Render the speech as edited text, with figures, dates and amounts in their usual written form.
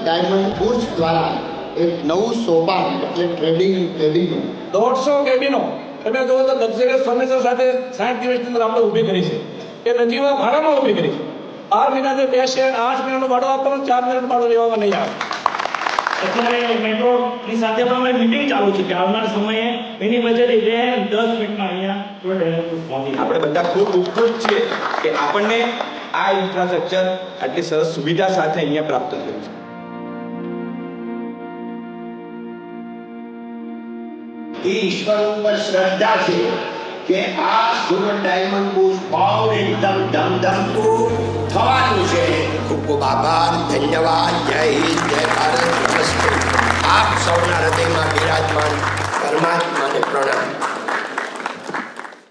Diamond bush દ્વારા એક નવું સોપાન એટલે ટ્રેડિંગ કેબિનો 150 કેબિનો તમે જો તો લક્ઝરિયસ ફર્નિચર સાથે 60 દિવસની અંદર આપણે ઊભી કરી છે એ નજીવા ભાડામાં ઊભી કરી છે 12 મહિના જે બેસે 8 મહિનાનું ભાડું આપવાનું 4 મહિનાનું ભાડું લેવામાં નહીં આવે અત્યારે મેટ્રોની સાથે પણ અમારી મીટિંગ ચાલુ છે કે આવનાર સમયે એની બજેટ 10 મિનિટમાં અહીંયા આપણે બધા ખૂબ ઉપકૃત છે કે આપણને આ ઇન્ફ્રાસ્ટ્રક્ચર આટલી સરસ સુવિધા સાથે અહીંયા પ્રાપ્ત થયું છે ઈશ્વર ઉપર શ્રદ્ધા છે કે આ સુરત ડાયમંડ બુશ ભાવ એકદમ ધમધમતું થવાનું છે. ખૂબ ખૂબ આભાર, ધન્યવાદ, જય હિન્દ, જય ભારત, નમસ્તે. આપ સૌના હૃદયમાં બિરાજમાન પરમાત્માને પ્રણામ.